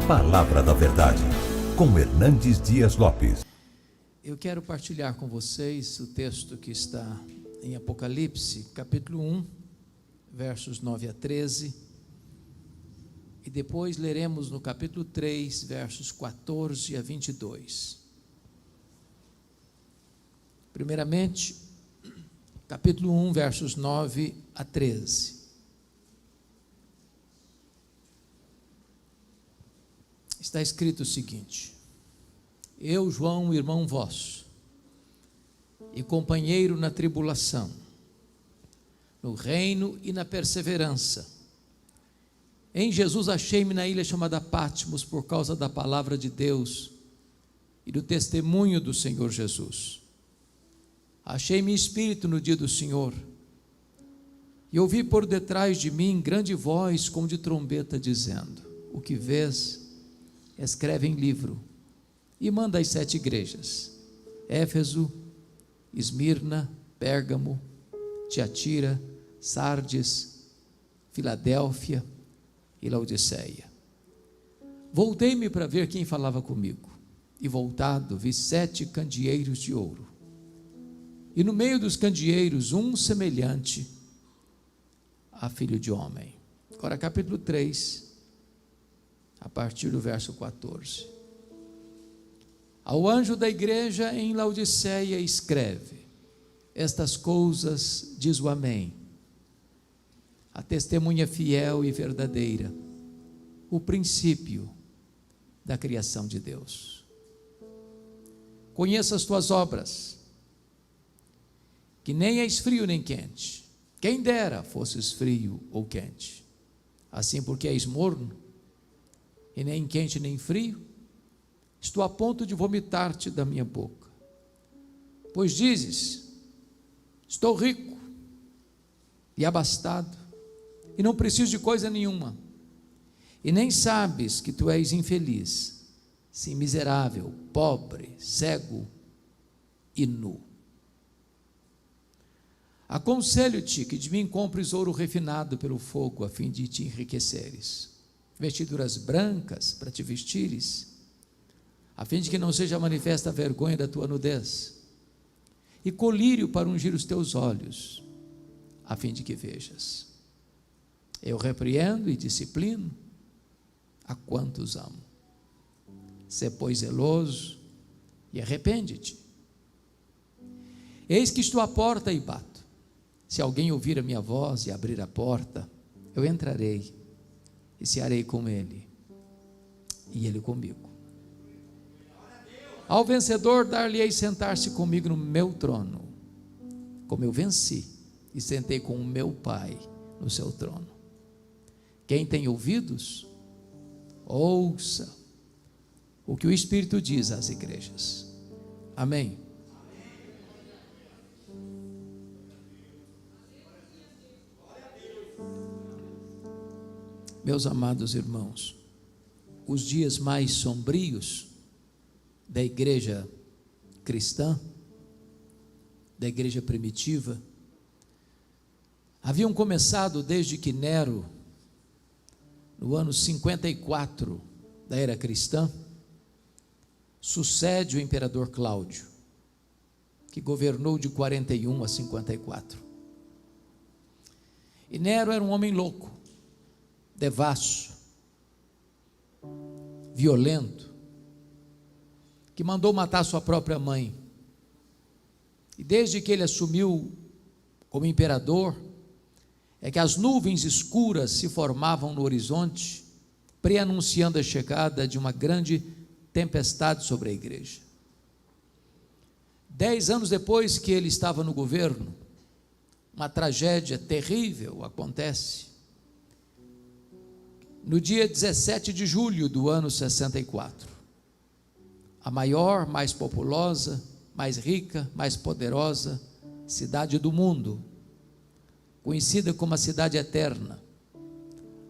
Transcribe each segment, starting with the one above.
Palavra da Verdade, com Hernandes Dias Lopes. Eu quero partilhar com vocês o texto que está em Apocalipse, capítulo 1, versos 9 a 13, e depois leremos no capítulo 3, versos 14 a 22. Primeiramente, capítulo 1, versos 9 a 13. Está escrito o seguinte: Eu, João, irmão vosso, e companheiro na tribulação, no reino e na perseverança, em Jesus achei-me na ilha chamada Patmos por causa da palavra de Deus e do testemunho do Senhor Jesus. Achei-me em espírito no dia do Senhor, e ouvi por detrás de mim grande voz como de trombeta dizendo: O que vês, escreve em livro e manda às 7 igrejas: Éfeso, Esmirna, Pérgamo, Tiatira, Sardes, Filadélfia e Laodiceia. Voltei-me para ver quem falava comigo, e voltado vi 7 candeeiros de ouro, e no meio dos candeeiros um semelhante a filho de homem. Agora capítulo 3, a partir do verso 14. Ao anjo da igreja em Laodiceia escreve: Estas coisas diz o Amém, a testemunha fiel e verdadeira, o princípio da criação de Deus. Conheço as tuas obras, que nem és frio nem quente. Quem dera fosses frio ou quente. Assim, porque és morno, e nem quente nem frio, estou a ponto de vomitar-te da minha boca. Pois dizes: estou rico e abastado, e não preciso de coisa nenhuma, e nem sabes que tu és infeliz, sim, miserável, pobre, cego e nu. Aconselho-te que de mim compres ouro refinado pelo fogo, a fim de te enriqueceres, vestiduras brancas para te vestires, a fim de que não seja manifesta a vergonha da tua nudez, e colírio para ungir os teus olhos, a fim de que vejas. Eu repreendo e disciplino a quantos amo. Sê, pois, zeloso e arrepende-te. Eis que estou à porta e bato. Se alguém ouvir a minha voz e abrir a porta, eu entrarei e cearei com ele, e ele comigo. Ao vencedor dar-lhe-ei sentar-se comigo no meu trono, como eu venci e sentei com o meu Pai no seu trono. Quem tem ouvidos, ouça o que o Espírito diz às igrejas. Amém. Meus amados irmãos, os dias mais sombrios da igreja cristã, da igreja primitiva, haviam começado desde que Nero, no ano 54 da era cristã, sucede o imperador Cláudio, que governou de 41 a 54. E Nero era um homem louco, devasso, violento, que mandou matar sua própria mãe. E desde que ele assumiu como imperador, é que as nuvens escuras se formavam no horizonte, preanunciando a chegada de uma grande tempestade sobre a igreja. 10 anos depois que ele estava no governo, uma tragédia terrível acontece. No dia 17 de julho do ano 64, a maior, mais populosa, mais rica, mais poderosa cidade do mundo, conhecida como a cidade eterna,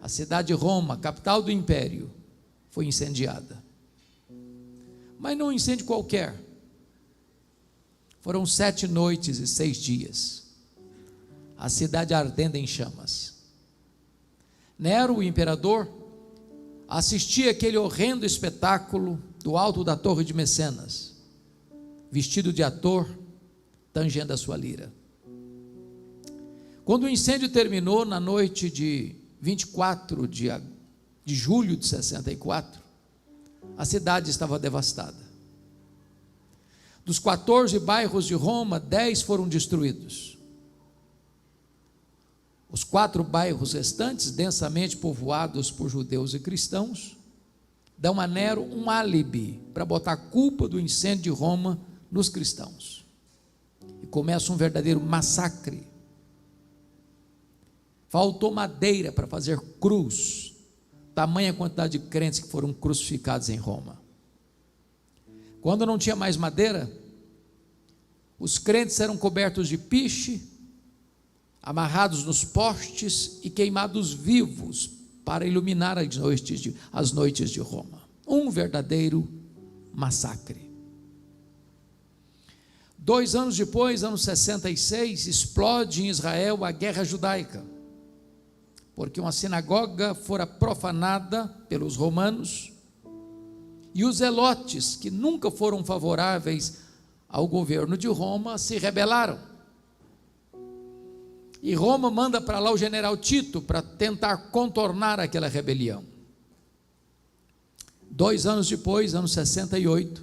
a cidade de Roma, capital do império, foi incendiada. Mas não um incêndio qualquer. Foram 7 noites e 6 dias, a cidade ardendo em chamas. Nero, o imperador, assisti aquele horrendo espetáculo do alto da Torre de Mecenas, vestido de ator, tangendo a sua lira. Quando o incêndio terminou na noite de 24 de julho de 64, a cidade estava devastada. Dos 14 bairros de Roma, 10 foram destruídos. Os 4 bairros restantes, densamente povoados por judeus e cristãos, dão a Nero um álibi para botar a culpa do incêndio de Roma nos cristãos. E começa um verdadeiro massacre. Faltou madeira para fazer cruz, tamanha quantidade de crentes que foram crucificados em Roma. Quando não tinha mais madeira, os crentes eram cobertos de piche, amarrados nos postes e queimados vivos para iluminar as noites de Roma. Um verdadeiro massacre. 2 anos depois, ano 66, explode em Israel a guerra judaica, porque uma sinagoga fora profanada pelos romanos, e os zelotes, que nunca foram favoráveis ao governo de Roma, se rebelaram. E Roma manda para lá o general Tito para tentar contornar aquela rebelião. 2 anos depois, ano 68,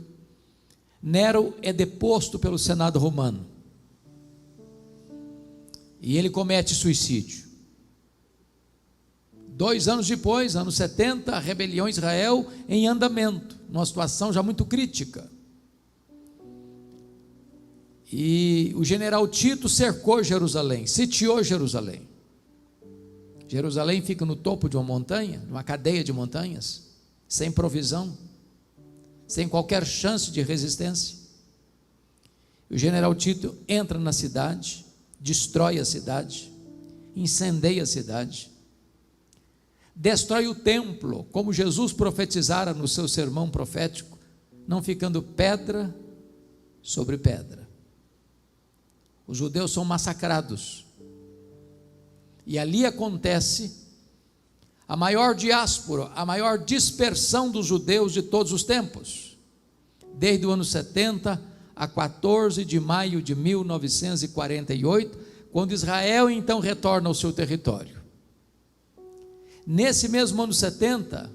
Nero é deposto pelo Senado romano. E ele comete suicídio. 2 anos depois, ano 70, a rebelião em Israel em andamento, numa situação já muito crítica. E o general Tito cercou Jerusalém, sitiou Jerusalém. Jerusalém fica no topo de uma montanha, de uma cadeia de montanhas, sem provisão, sem qualquer chance de resistência. O general Tito entra na cidade, destrói a cidade, incendeia a cidade, destrói o templo, como Jesus profetizara no seu sermão profético, não ficando pedra sobre pedra. Os judeus são massacrados, e ali acontece a maior diáspora, a maior dispersão dos judeus de todos os tempos, desde o ano 70 a 14 de maio de 1948, quando Israel então retorna ao seu território. Nesse mesmo ano 70,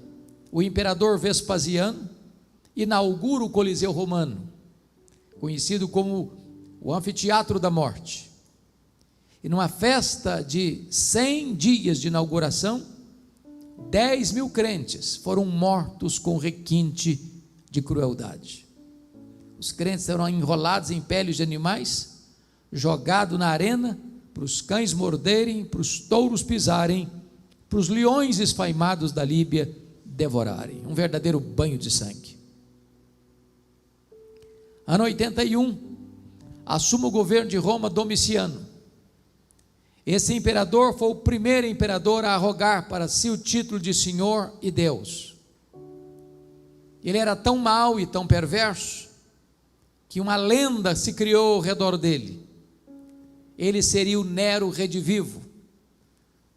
o imperador Vespasiano inaugura o Coliseu Romano, conhecido como o Anfiteatro da Morte. E numa festa de 100 dias de inauguração, 10.000 crentes foram mortos com requinte de crueldade. Os crentes eram enrolados em peles de animais, jogados na arena, para os cães morderem, para os touros pisarem, para os leões esfaimados da Líbia devorarem. Um verdadeiro banho de sangue. Ano 81, assume o governo de Roma Domiciano. Esse imperador foi o primeiro imperador a arrogar para si o título de Senhor e Deus. Ele era tão mau e tão perverso, que uma lenda se criou ao redor dele. Ele seria o Nero redivivo,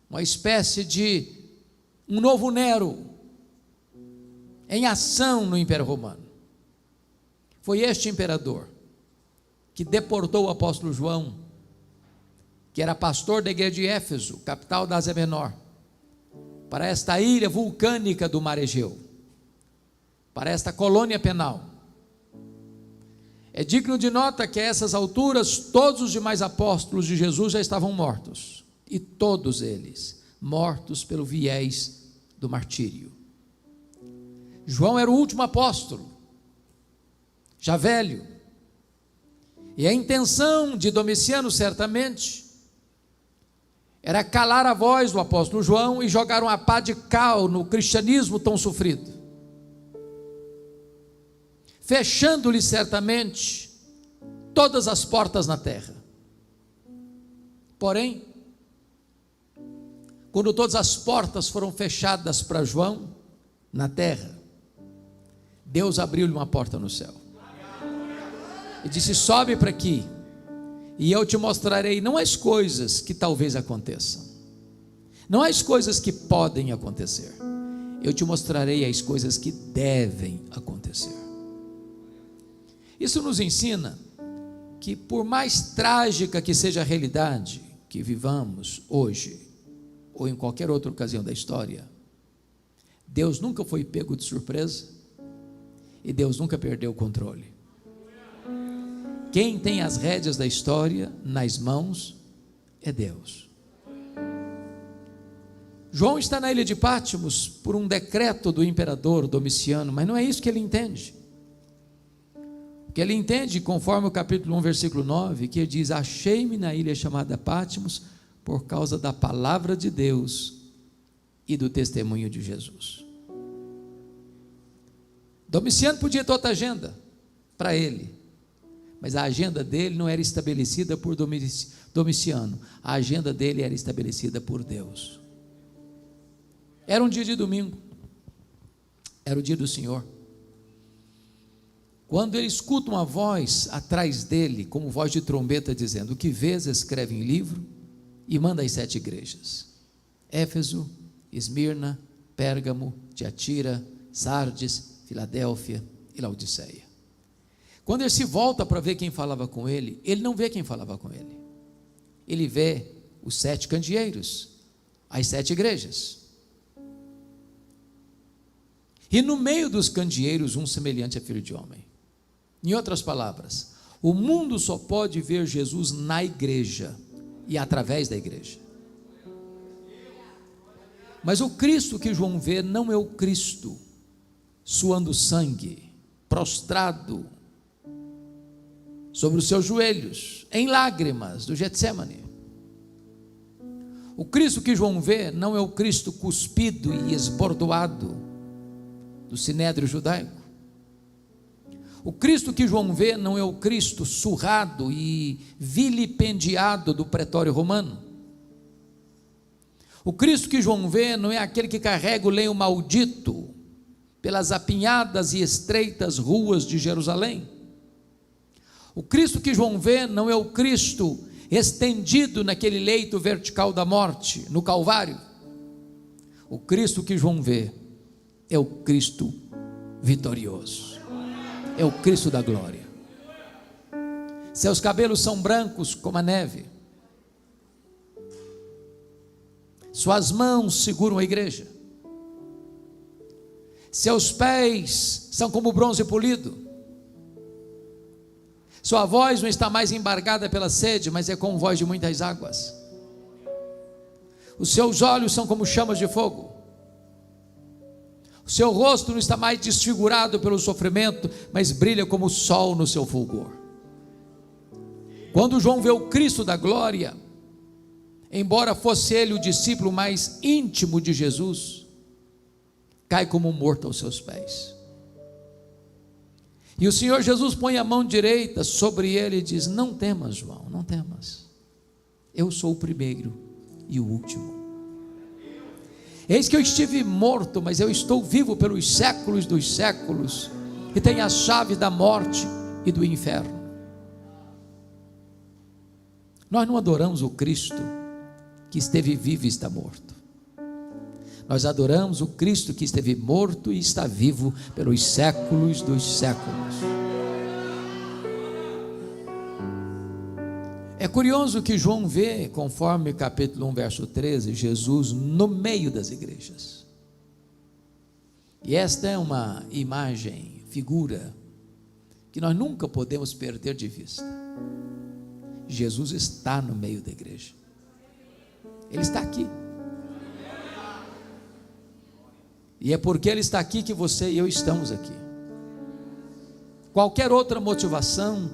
uma espécie de um novo Nero, em ação no Império Romano. Foi este imperador que deportou o apóstolo João, que era pastor da igreja de Éfeso, capital da Ásia Menor, para esta ilha vulcânica do Mar Egeu, para esta colônia penal. É digno de nota que a essas alturas todos os demais apóstolos de Jesus já estavam mortos, e todos eles mortos pelo viés do martírio. João era o último apóstolo, já velho, e a intenção de Domiciano certamente era calar a voz do apóstolo João e jogar uma pá de cal no cristianismo tão sofrido, fechando-lhe certamente todas as portas na terra. Porém, quando todas as portas foram fechadas para João na terra, Deus abriu-lhe uma porta no céu e disse: sobe para aqui, e eu te mostrarei não as coisas que talvez aconteçam, não as coisas que podem acontecer, eu te mostrarei as coisas que devem acontecer. Isso nos ensina que, por mais trágica que seja a realidade que vivamos hoje, ou em qualquer outra ocasião da história, Deus nunca foi pego de surpresa e Deus nunca perdeu o controle. Quem tem as rédeas da história nas mãos é Deus. João está na ilha de Patmos por um decreto do imperador Domiciano, mas não é isso que ele entende. O que ele entende, conforme o capítulo 1, versículo 9, que ele diz: achei-me na ilha chamada Patmos por causa da palavra de Deus e do testemunho de Jesus. Domiciano podia ter outra agenda para ele, mas a agenda dele não era estabelecida por Domiciano, a agenda dele era estabelecida por Deus. Era um dia de domingo, era o dia do Senhor. Quando ele escuta uma voz atrás dele, como voz de trombeta, dizendo: o que vês, escreve em livro e manda às 7 igrejas: Éfeso, Esmirna, Pérgamo, Tiatira, Sardes, Filadélfia e Laodiceia. Quando ele se volta para ver quem falava com ele, ele não vê quem falava com ele. Ele vê os 7 candeeiros, as 7 igrejas. E no meio dos candeeiros, um semelhante a filho de homem. Em outras palavras, o mundo só pode ver Jesus na igreja e através da igreja. Mas o Cristo que João vê não é o Cristo suando sangue, prostrado sobre os seus joelhos, em lágrimas do Getsemane. O Cristo que João vê não é o Cristo cuspido e esbordoado do sinédrio judaico. O Cristo que João vê não é o Cristo surrado e vilipendiado do pretório romano. O Cristo que João vê não é aquele que carrega o lenho maldito pelas apinhadas e estreitas ruas de Jerusalém. O Cristo que João vê não é o Cristo estendido naquele leito vertical da morte, no Calvário. O Cristo que João vê é o Cristo vitorioso, é o Cristo da glória. Seus cabelos são brancos como a neve, suas mãos seguram a igreja, seus pés são como bronze polido, sua voz não está mais embargada pela sede, mas é com voz de muitas águas. Os seus olhos são como chamas de fogo. O seu rosto não está mais desfigurado pelo sofrimento, mas brilha como o sol no seu fulgor. Quando João vê o Cristo da glória, embora fosse ele o discípulo mais íntimo de Jesus, cai como morto aos seus pés. E o Senhor Jesus põe a mão direita sobre ele e diz: não temas, João, não temas, eu sou o primeiro e o último. Eis que eu estive morto, mas eu estou vivo pelos séculos dos séculos, e tenho a chave da morte e do inferno. Nós não adoramos o Cristo que esteve vivo e está morto. Nós adoramos o Cristo que esteve morto e está vivo pelos séculos dos séculos. É curioso que João vê, conforme capítulo 1, verso 13, Jesus no meio das igrejas. E esta é uma imagem, figura, que nós nunca podemos perder de vista. Jesus está no meio da igreja. Ele está aqui. E é porque Ele está aqui que você e eu estamos aqui. Qualquer outra motivação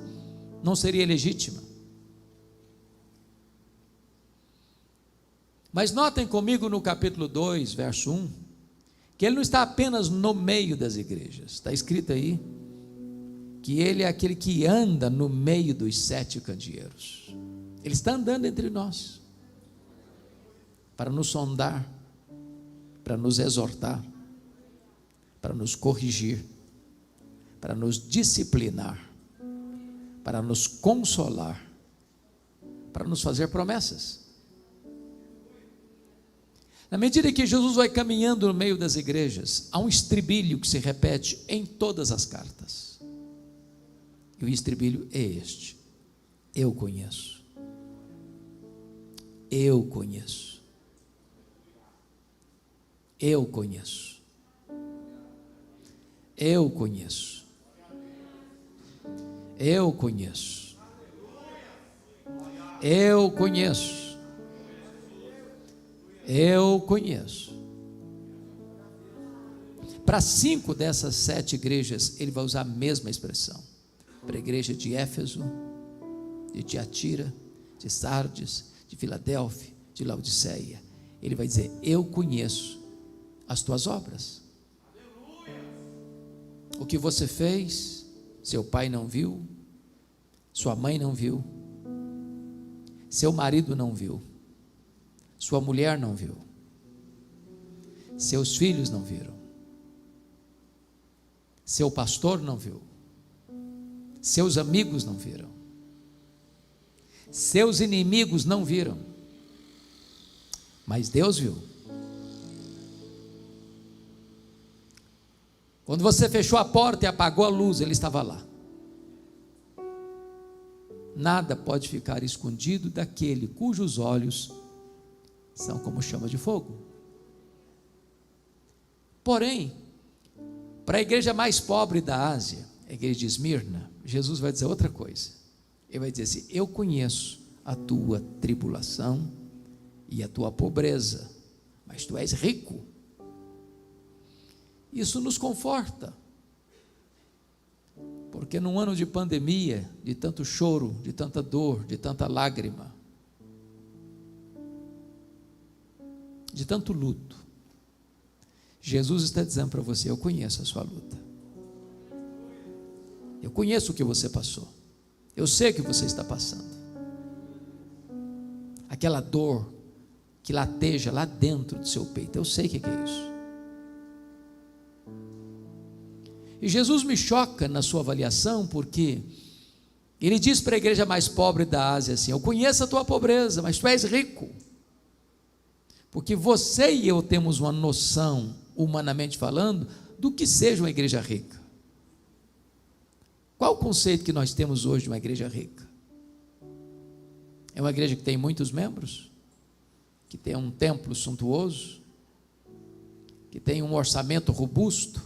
não seria legítima. Mas notem comigo no capítulo 2, verso 1, que Ele não está apenas no meio das igrejas. Está escrito aí que Ele é aquele que anda no meio dos 7 candeeiros. Ele está andando entre nós, para nos sondar, para nos exortar, para nos corrigir, para nos disciplinar, para nos consolar, para nos fazer promessas. Na medida que Jesus vai caminhando no meio das igrejas, há um estribilho que se repete em todas as cartas. E o estribilho é este: eu conheço. Eu conheço. Eu conheço. Eu conheço. Eu conheço. Eu conheço. Eu conheço. Para 5 dessas 7 igrejas, ele vai usar a mesma expressão. Para a igreja de Éfeso, de Tiatira, de Sardes, de Filadélfia, de Laodiceia, ele vai dizer: eu conheço as tuas obras. O que você fez, seu pai não viu, sua mãe não viu, seu marido não viu, sua mulher não viu, seus filhos não viram, seu pastor não viu, seus amigos não viram, seus inimigos não viram, mas Deus viu. Quando você fechou a porta e apagou a luz, Ele estava lá. Nada pode ficar escondido daquele cujos olhos são como chama de fogo. Porém, para a igreja mais pobre da Ásia, a igreja de Esmirna, Jesus vai dizer outra coisa. Ele vai dizer assim: eu conheço a tua tribulação e a tua pobreza, mas tu és rico. Isso nos conforta, porque num ano de pandemia, de tanto choro, de tanta dor, de tanta lágrima, de tanto luto, Jesus está dizendo para você: eu conheço a sua luta, eu conheço o que você passou, eu sei o que você está passando, aquela dor que lateja lá dentro do seu peito, eu sei o que é isso. E Jesus me choca na sua avaliação, porque Ele diz para a igreja mais pobre da Ásia assim: eu conheço a tua pobreza, mas tu és rico. Porque você e eu temos uma noção, humanamente falando, do que seja uma igreja rica. Qual o conceito que nós temos hoje de uma igreja rica? É uma igreja que tem muitos membros, que tem um templo suntuoso, que tem um orçamento robusto,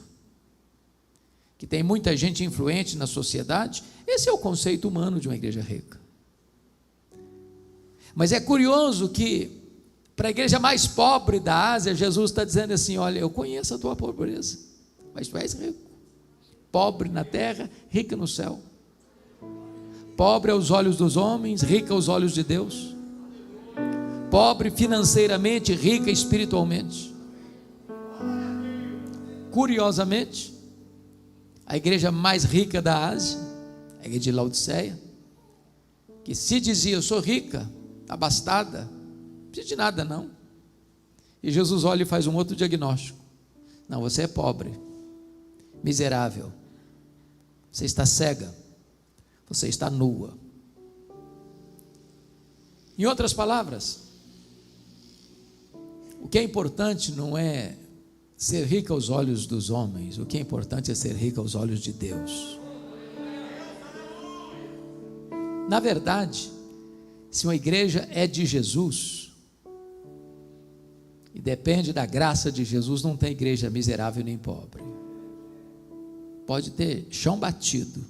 que tem muita gente influente na sociedade. Esse é o conceito humano de uma igreja rica. Mas é curioso que, para a igreja mais pobre da Ásia, Jesus está dizendo assim: olha, eu conheço a tua pobreza, mas tu és rico. Pobre na terra, rica no céu. Pobre aos olhos dos homens, rica aos olhos de Deus. Pobre financeiramente, rica espiritualmente. Curiosamente, a igreja mais rica da Ásia, a igreja de Laodiceia, que se dizia: eu sou rica, abastada, não precisa de nada não. E Jesus olha e faz um outro diagnóstico: não, você é pobre, miserável, você está cega, você está nua. Em outras palavras, o que é importante não é ser rica aos olhos dos homens, o que é importante é ser rica aos olhos de Deus. Na verdade, se uma igreja é de Jesus, e depende da graça de Jesus, não tem igreja miserável nem pobre. Pode ter chão batido,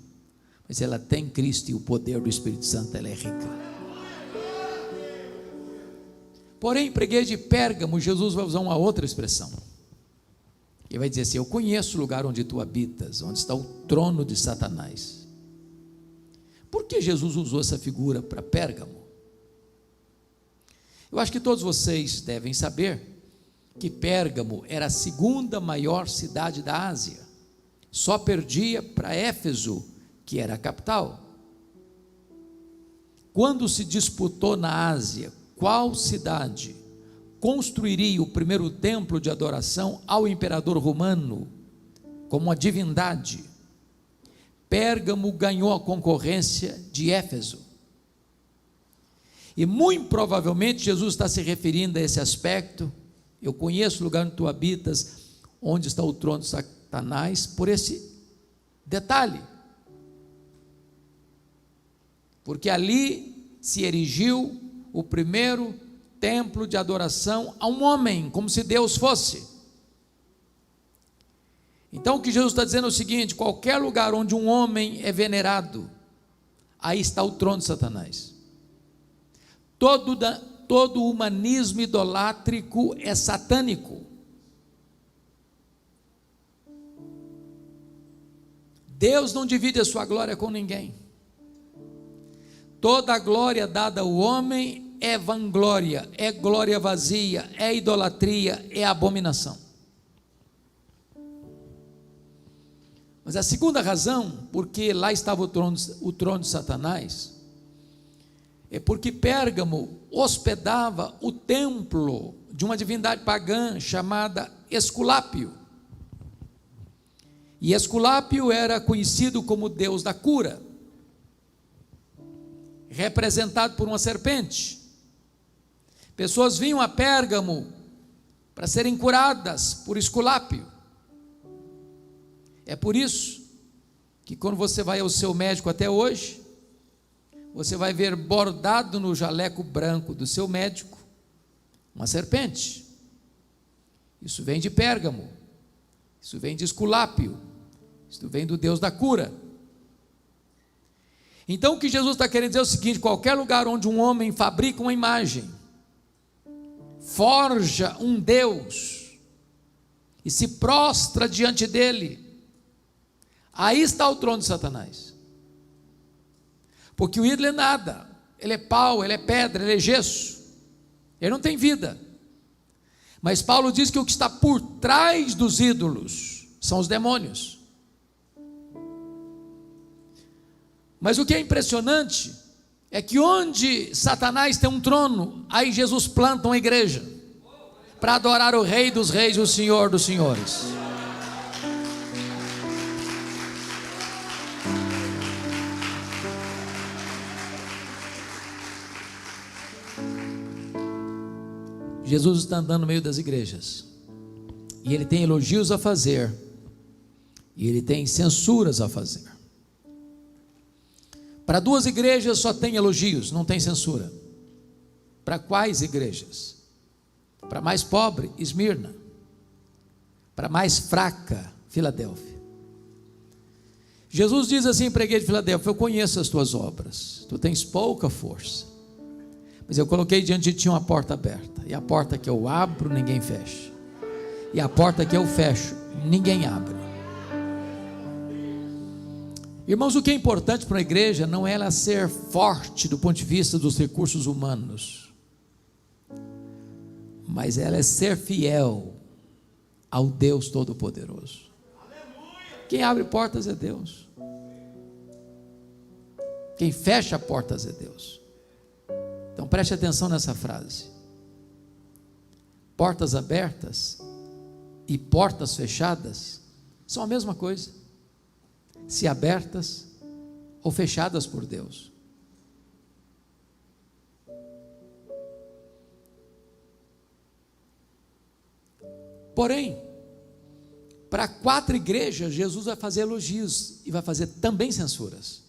mas ela tem Cristo e o poder do Espírito Santo, ela é rica. Porém, para a igreja de Pérgamo, Jesus vai usar uma outra expressão. Ele vai dizer assim: eu conheço o lugar onde tu habitas, onde está o trono de Satanás. Por que Jesus usou essa figura para Pérgamo? Eu acho que todos vocês devem saber que Pérgamo era a segunda maior cidade da Ásia, só perdia para Éfeso, que era a capital. Quando se disputou na Ásia qual cidade construiria o primeiro templo de adoração ao imperador romano, como uma divindade, Pérgamo ganhou a concorrência de Éfeso. E muito provavelmente Jesus está se referindo a esse aspecto Eu conheço o lugar onde tu habitas, onde está o trono de Satanás, por esse detalhe. Porque ali se erigiu o primeiro templo de adoração a um homem, como se Deus fosse. Então o que Jesus está dizendo é o seguinte: qualquer lugar onde um homem é venerado, aí está o trono de Satanás. Todo humanismo idolátrico é satânico. Deus não divide a sua glória com ninguém. Toda a glória dada ao homem é vanglória, é glória vazia, é idolatria, é abominação. Mas a segunda razão, porque lá estava o trono de Satanás, é porque Pérgamo hospedava o templo de uma divindade pagã chamada Esculápio. E Esculápio era conhecido como deus da cura, representado por uma serpente. Pessoas vinham a Pérgamo para serem curadas por Esculápio. É por isso que quando você vai ao seu médico até hoje, você vai ver bordado no jaleco branco do seu médico uma serpente. Isso vem de Pérgamo, isso vem de Esculápio, isso vem do Deus da cura. Então o que Jesus está querendo dizer é o seguinte: qualquer lugar onde um homem fabrica uma imagem, forja um Deus e se prostra diante dele, aí está o trono de Satanás. Porque o ídolo é nada, ele é pau, ele é pedra, ele é gesso, ele não tem vida. Mas Paulo diz que o que está por trás dos ídolos são os demônios. Mas o que é impressionante é que onde Satanás tem um trono, aí Jesus planta uma igreja para adorar o Rei dos Reis e o Senhor dos Senhores. Jesus está andando no meio das igrejas, e ele tem elogios a fazer, e ele tem censuras a fazer. Para duas igrejas só tem elogios, não tem censura. Para quais igrejas? Para mais pobre, Esmirna. Para mais fraca, Filadélfia. Jesus diz assim para a igreja de Filadélfia: eu conheço as tuas obras, tu tens pouca força, mas eu coloquei diante de ti uma porta aberta, e a porta que eu abro, ninguém fecha, e a porta que eu fecho, ninguém abre. Irmãos, o que é importante para a igreja não é ela ser forte do ponto de vista dos recursos humanos, mas ela é ser fiel ao Deus Todo-Poderoso. Quem abre portas é Deus, quem fecha portas é Deus. Então preste atenção nessa frase: portas abertas e portas fechadas são a mesma coisa, se abertas ou fechadas por Deus. Porém, para 4 igrejas, Jesus vai fazer elogios e vai fazer também censuras.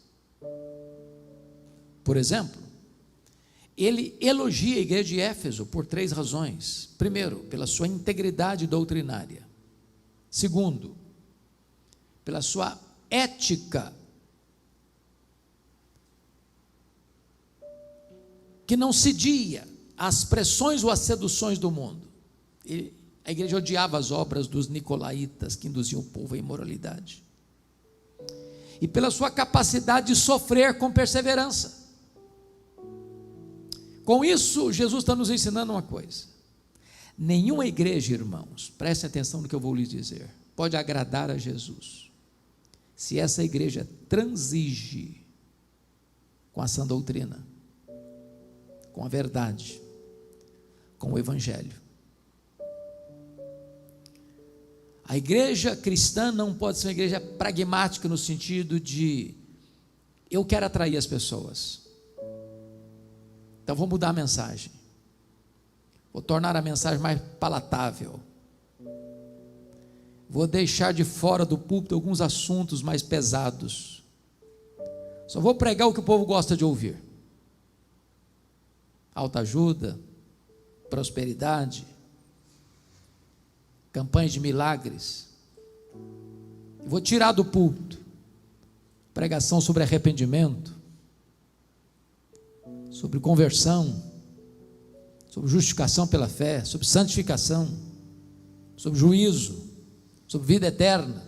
Por exemplo, ele elogia a igreja de Éfeso por 3 razões. Primeiro, pela sua integridade doutrinária. Segundo, pela sua ética, que não cedia às pressões ou às seduções do mundo. A igreja odiava as obras dos nicolaítas, que induziam o povo à imoralidade. E pela sua capacidade de sofrer com perseverança. Com isso, Jesus está nos ensinando uma coisa: nenhuma igreja, irmãos, prestem atenção no que eu vou lhes dizer, pode agradar a Jesus se essa igreja transige com a sã doutrina, com a verdade, com o evangelho. A igreja cristã não pode ser uma igreja pragmática no sentido de eu quero atrair as pessoas, então vou mudar a mensagem. Vou tornar a mensagem mais palatável. Vou deixar de fora do púlpito alguns assuntos mais pesados. Só vou pregar o que o povo gosta de ouvir. Autoajuda, prosperidade, campanhas de milagres. Vou tirar do púlpito pregação sobre arrependimento, sobre conversão, sobre justificação pela fé, sobre santificação, sobre juízo, sobre vida eterna.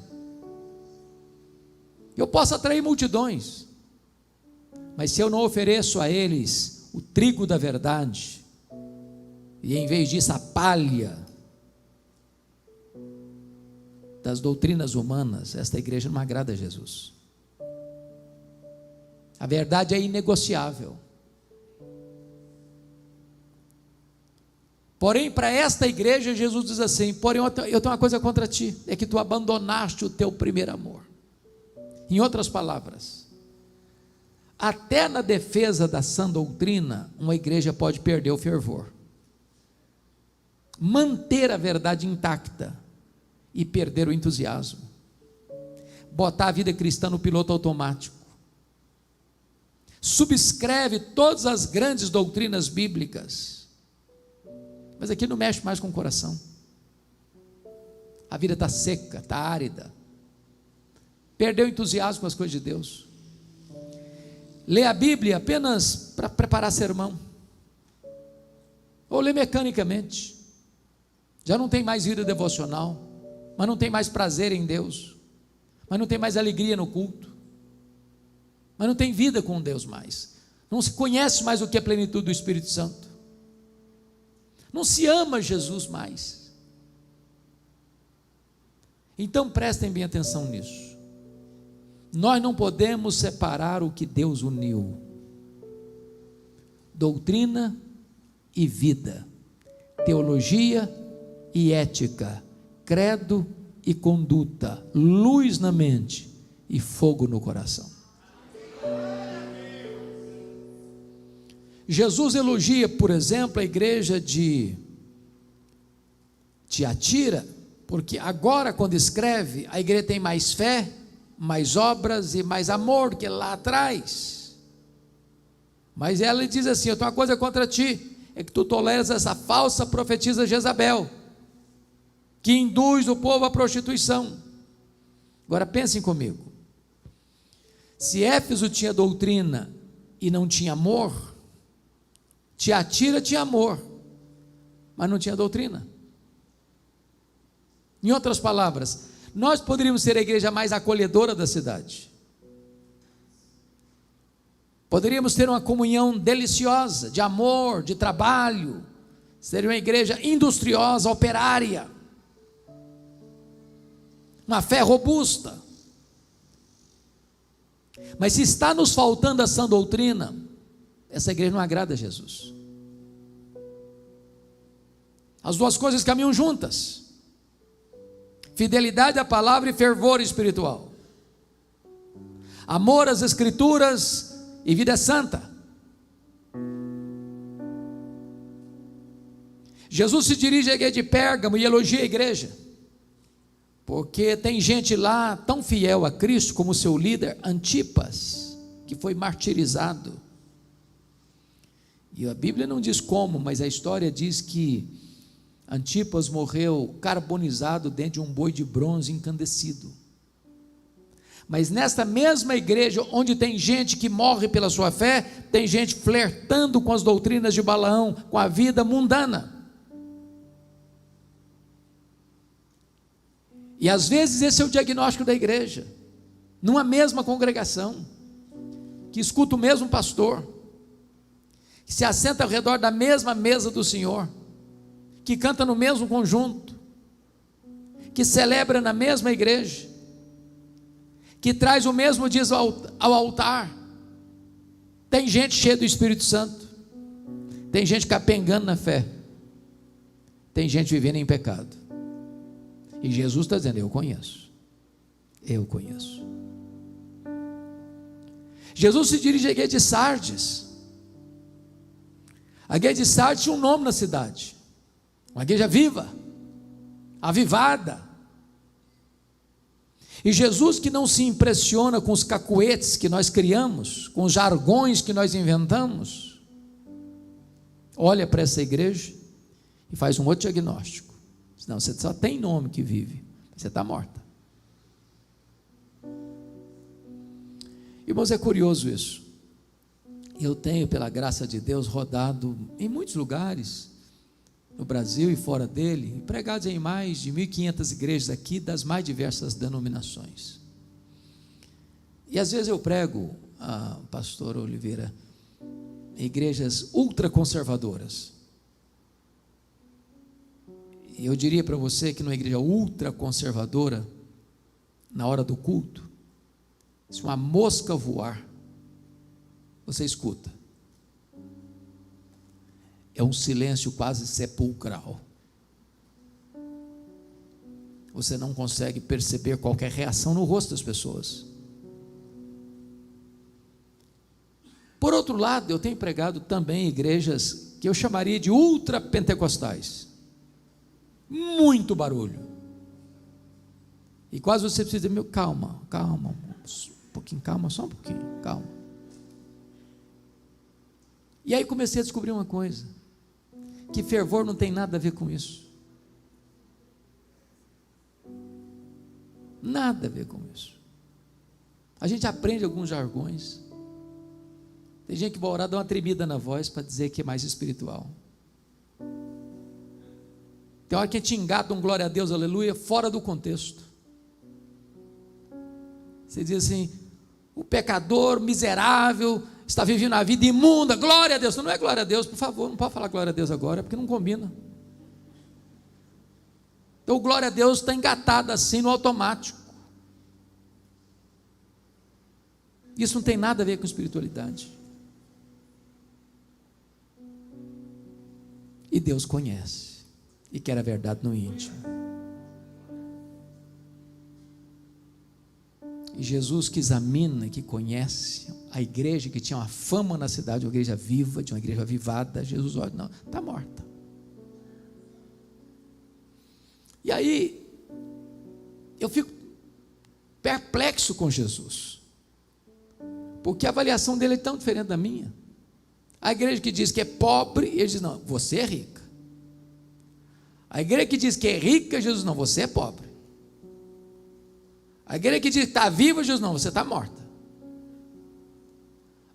Eu posso atrair multidões, mas se eu não ofereço a eles o trigo da verdade, e em vez disso a palha das doutrinas humanas, esta igreja não agrada a Jesus. A verdade é inegociável. Porém, para esta igreja, Jesus diz assim: porém, eu tenho uma coisa contra ti, é que tu abandonaste o teu primeiro amor. Em outras palavras, até na defesa da sã doutrina, uma igreja pode perder o fervor, manter a verdade intacta e perder o entusiasmo, botar a vida cristã no piloto automático, subscreve todas as grandes doutrinas bíblicas, mas aqui não mexe mais com o coração. A vida está seca, está árida, perdeu o entusiasmo com as coisas de Deus, lê a Bíblia apenas para preparar sermão, ou lê mecanicamente, já não tem mais vida devocional, mas não tem mais prazer em Deus, mas não tem mais alegria no culto, mas não tem vida com Deus mais, não se conhece mais o que é plenitude do Espírito Santo, não se ama Jesus mais. Então prestem bem atenção nisso. Nós não podemos separar o que Deus uniu: doutrina e vida, teologia e ética, credo e conduta, luz na mente e fogo no coração. Jesus elogia, por exemplo, a igreja de Tiatira, porque agora, quando escreve, a igreja tem mais fé, mais obras e mais amor do que lá atrás. Mas ela diz assim: eu tenho uma coisa contra ti, é que tu toleras essa falsa profetisa Jezabel, que induz o povo à prostituição. Agora pensem comigo, se Éfeso tinha doutrina e não tinha amor, Tiatira tinha amor, mas não tinha doutrina. Em outras palavras, nós poderíamos ser a igreja mais acolhedora da cidade, poderíamos ter uma comunhão deliciosa, de amor, de trabalho, seria uma igreja industriosa, operária, uma fé robusta. Mas se está nos faltando a sã doutrina, essa igreja não agrada a Jesus. As duas coisas caminham juntas: fidelidade à palavra e fervor espiritual, amor às escrituras e vida santa. Jesus se dirige à igreja de Pérgamo e elogia a igreja, porque tem gente lá tão fiel a Cristo como seu líder Antipas, que foi martirizado. E a Bíblia não diz como, mas a história diz que Antipas morreu carbonizado dentro de um boi de bronze incandescido. Mas nesta mesma igreja, onde tem gente que morre pela sua fé, tem gente flertando com as doutrinas de Balaão, com a vida mundana. E às vezes esse é o diagnóstico da igreja, numa mesma congregação, que escuta o mesmo pastor, que se assenta ao redor da mesma mesa do Senhor, que canta no mesmo conjunto, que celebra na mesma igreja, que traz o mesmo dízimo ao altar. Tem gente cheia do Espírito Santo, tem gente capengando na fé, tem gente vivendo em pecado, e Jesus está dizendo: eu conheço. Jesus se dirige à igreja de Sardes. A igreja de Sardes tinha um nome na cidade, Uma igreja viva, avivada. E Jesus, que não se impressiona com os cacuetes que nós criamos, com os jargões que nós inventamos, olha para essa igreja e faz um outro diagnóstico. Não, você só tem nome que vive, você está morta. Irmãos, é curioso isso. Eu tenho, pela graça de Deus, rodado em muitos lugares, no Brasil e fora dele, e pregado em mais de 1.500 igrejas aqui, das mais diversas denominações. E às vezes eu prego, pastor Oliveira, em igrejas ultraconservadoras. E eu diria para você que numa igreja ultraconservadora, na hora do culto, se uma mosca voar, você escuta. É um silêncio quase sepulcral. Você não consegue perceber qualquer reação no rosto das pessoas. Por outro lado, eu tenho pregado também em igrejas que eu chamaria de ultrapentecostais. Muito barulho. E quase você precisa dizer, calma, um pouquinho, calma, só um pouquinho, calma. E aí comecei a descobrir uma coisa, que fervor não tem nada a ver com isso. Nada a ver com isso. A gente aprende alguns jargões. Tem gente que vai orar, dá uma tremida na voz para dizer que é mais espiritual. Tem hora que te engata um glória a Deus, aleluia, fora do contexto. Você diz assim, o pecador miserável está vivendo a vida imunda, glória a Deus. Não é glória a Deus, por favor, não pode falar glória a Deus agora, porque não combina. Então, glória a Deus está engatado assim no automático. Isso não tem nada a ver com espiritualidade. E Deus conhece, e quer a verdade no íntimo. E Jesus, que examina, que conhece a igreja que tinha uma fama na cidade, uma igreja viva, de uma igreja avivada, Jesus olha, não, está morta. E aí, eu fico perplexo com Jesus, porque a avaliação dele é tão diferente da minha. A igreja que diz que é pobre, ele diz, não, você é rica. A igreja que diz que é rica, Jesus, não, você é pobre. A igreja que diz que está viva, Jesus, não, você está morta.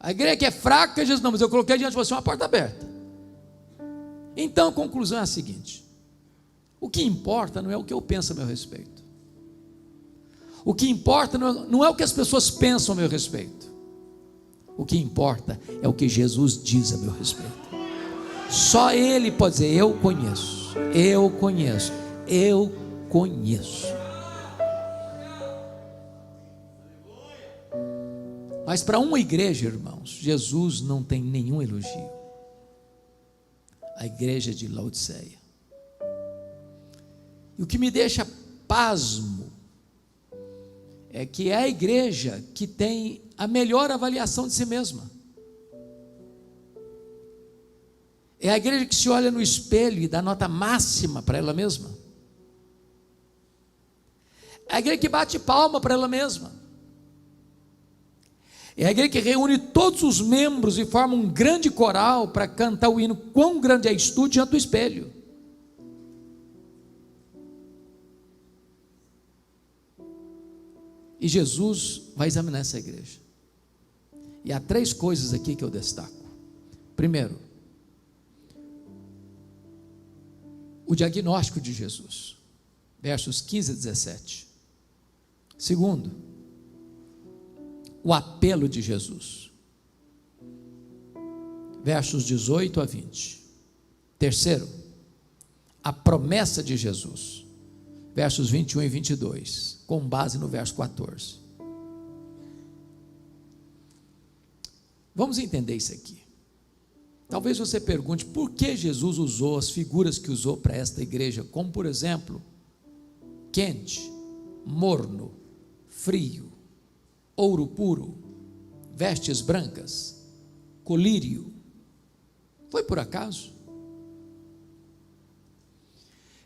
A igreja que é fraca, Jesus, não, mas eu coloquei diante de você uma porta aberta. Então a conclusão é a seguinte: o que importa não é o que eu penso a meu respeito. O que importa não é o que as pessoas pensam a meu respeito. O que importa é o que Jesus diz a meu respeito. Só Ele pode dizer, eu conheço, eu conheço, eu conheço. Mas para uma igreja, irmãos, Jesus não tem nenhum elogio. A igreja de Laodiceia. E o que me deixa pasmo é que é a igreja que tem a melhor avaliação de si mesma. É a igreja que se olha no espelho e dá nota máxima para ela mesma. É a igreja que bate palma para ela mesma. É a igreja que reúne todos os membros e forma um grande coral para cantar o hino quão grande és tu diante do espelho. E Jesus vai examinar essa igreja. E há 3 coisas aqui que eu destaco. Primeiro, o diagnóstico de Jesus, versos 15 a 17. Segundo, o apelo de Jesus, versos 18 a 20. Terceiro, a promessa de Jesus, versos 21 e 22, com base no verso 14. Vamos entender isso aqui. Talvez você pergunte por que Jesus usou as figuras que usou para esta igreja, como por exemplo, quente, morno, frio, ouro puro, vestes brancas, colírio. Foi por acaso?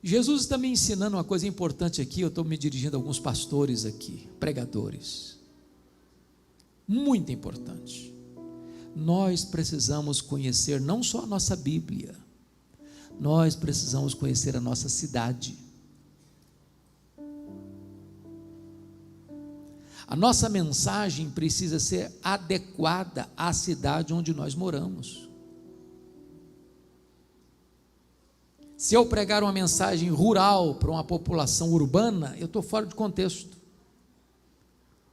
Jesus está me ensinando uma coisa importante aqui. Eu estou me dirigindo a alguns pastores aqui, pregadores, muito importante. Nós precisamos conhecer não só a nossa Bíblia, nós precisamos conhecer a nossa cidade. A nossa mensagem precisa ser adequada à cidade onde nós moramos. Se eu pregar uma mensagem rural para uma população urbana, eu estou fora de contexto.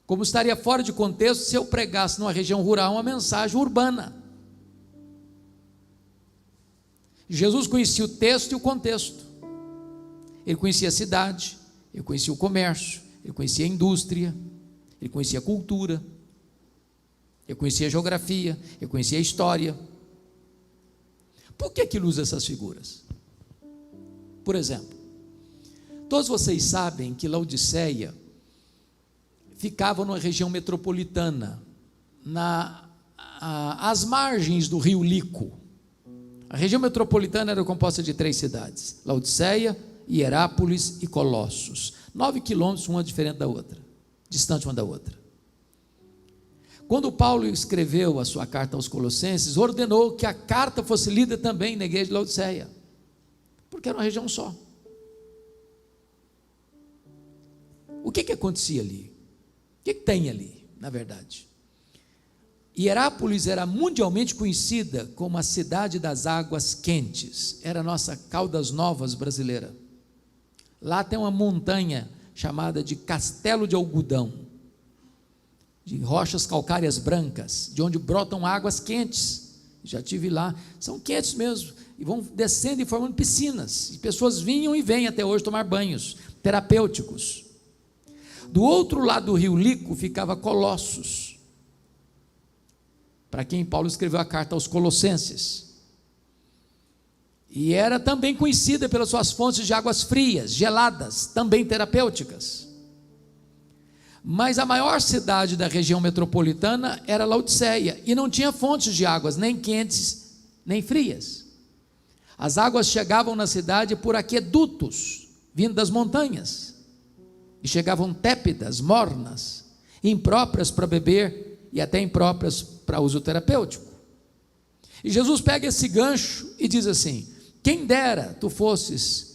Como estaria fora de contexto se eu pregasse numa região rural uma mensagem urbana. Jesus conhecia o texto e o contexto. Ele conhecia a cidade, ele conhecia o comércio, ele conhecia a indústria, ele conhecia a cultura, ele conhecia a geografia, ele conhecia a história. Por que ele usa essas figuras? Por exemplo, todos vocês sabem que Laodiceia ficava numa região metropolitana, às margens do rio Lico. A região metropolitana era composta de 3 cidades: Laodiceia, Hierápolis e Colossos, 9 quilômetros uma diferente da outra, distante uma da outra. Quando Paulo escreveu a sua carta aos Colossenses, ordenou que a carta fosse lida também na igreja de Laodiceia, porque era uma região só. O que acontecia ali? O que tem ali, na verdade? Hierápolis era mundialmente conhecida como a cidade das águas quentes, era a nossa Caldas Novas brasileira. Lá tem uma montanha chamada de Castelo de Algodão, de rochas calcárias brancas, de onde brotam águas quentes. Já estive lá, são quentes mesmo, e vão descendo e formando piscinas, e pessoas vinham e vêm até hoje tomar banhos terapêuticos. Do outro lado do rio Lico ficava Colossos, para quem Paulo escreveu a carta aos Colossenses, e era também conhecida pelas suas fontes de águas frias, geladas, também terapêuticas. Mas a maior cidade da região metropolitana era Laodiceia, e não tinha fontes de águas, nem quentes, nem frias. As águas chegavam na cidade por aquedutos, vindo das montanhas, e chegavam tépidas, mornas, impróprias para beber, e até impróprias para uso terapêutico. E Jesus pega esse gancho e diz assim: quem dera tu fosses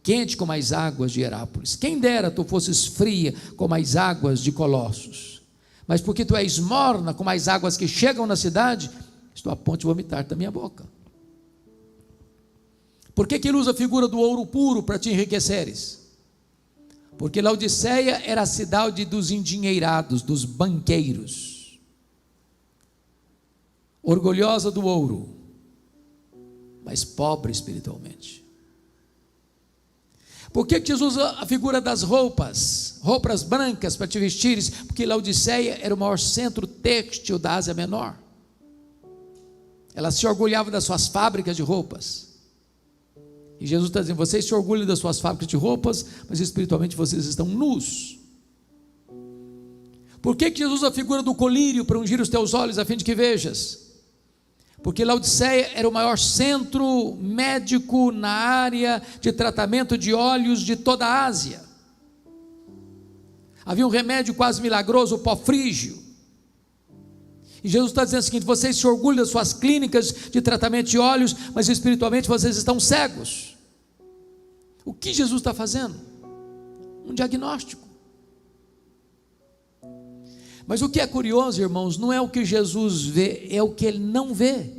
quente como as águas de Hierápolis, quem dera tu fosses fria como as águas de Colossos, mas porque tu és morna como as águas que chegam na cidade, estou a ponto de vomitar da minha boca. Por que ele usa a figura do ouro puro para te enriqueceres? Porque Laodiceia era a cidade dos endinheirados, dos banqueiros, orgulhosa do ouro, mas pobre espiritualmente. Por que Jesus usa a figura das roupas brancas para te vestires? Porque Laodiceia era o maior centro têxtil da Ásia Menor. Ela se orgulhava das suas fábricas de roupas. E Jesus está dizendo: vocês se orgulham das suas fábricas de roupas, mas espiritualmente vocês estão nus. Por que Jesus usa a figura do colírio para ungir os teus olhos a fim de que vejas? Porque Laodiceia era o maior centro médico na área de tratamento de olhos de toda a Ásia. Havia um remédio quase milagroso, o pó frígio. E Jesus está dizendo o seguinte: vocês se orgulham das suas clínicas de tratamento de olhos, mas espiritualmente vocês estão cegos. O que Jesus está fazendo? Um diagnóstico. Mas o que é curioso, irmãos, não é o que Jesus vê, é o que ele não vê.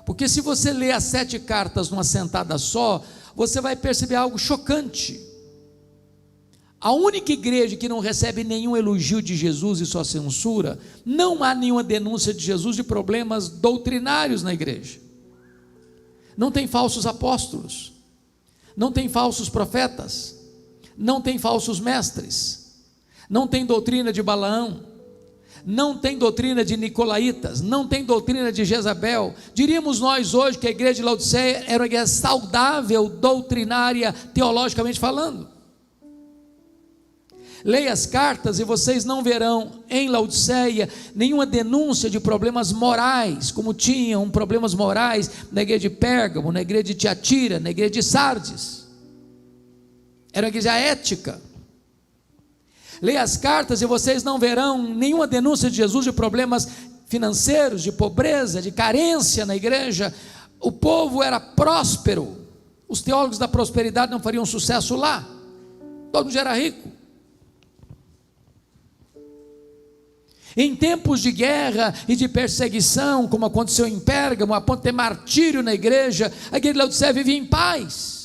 Porque se você ler as 7 cartas numa sentada só, você vai perceber algo chocante. A única igreja que não recebe nenhum elogio de Jesus e só censura, não há nenhuma denúncia de Jesus de problemas doutrinários na igreja. Não tem falsos apóstolos, não tem falsos profetas, não tem falsos mestres, não tem doutrina de Balaão, não tem doutrina de Nicolaítas, não tem doutrina de Jezabel. Diríamos nós hoje que a igreja de Laodiceia era uma igreja saudável, doutrinária, teologicamente falando. Leia as cartas e vocês não verão em Laodiceia nenhuma denúncia de problemas morais, como tinham problemas morais na igreja de Pérgamo, na igreja de Tiatira, na igreja de Sardes. Era uma igreja ética. Leia as cartas e vocês não verão nenhuma denúncia de Jesus de problemas financeiros, de pobreza, de carência na igreja. O povo era próspero. Os teólogos da prosperidade não fariam sucesso lá. Todo mundo era rico. Em tempos de guerra e de perseguição, como aconteceu em Pérgamo, a ponto de ter martírio na igreja, a igreja de Laodiceia vivia em paz.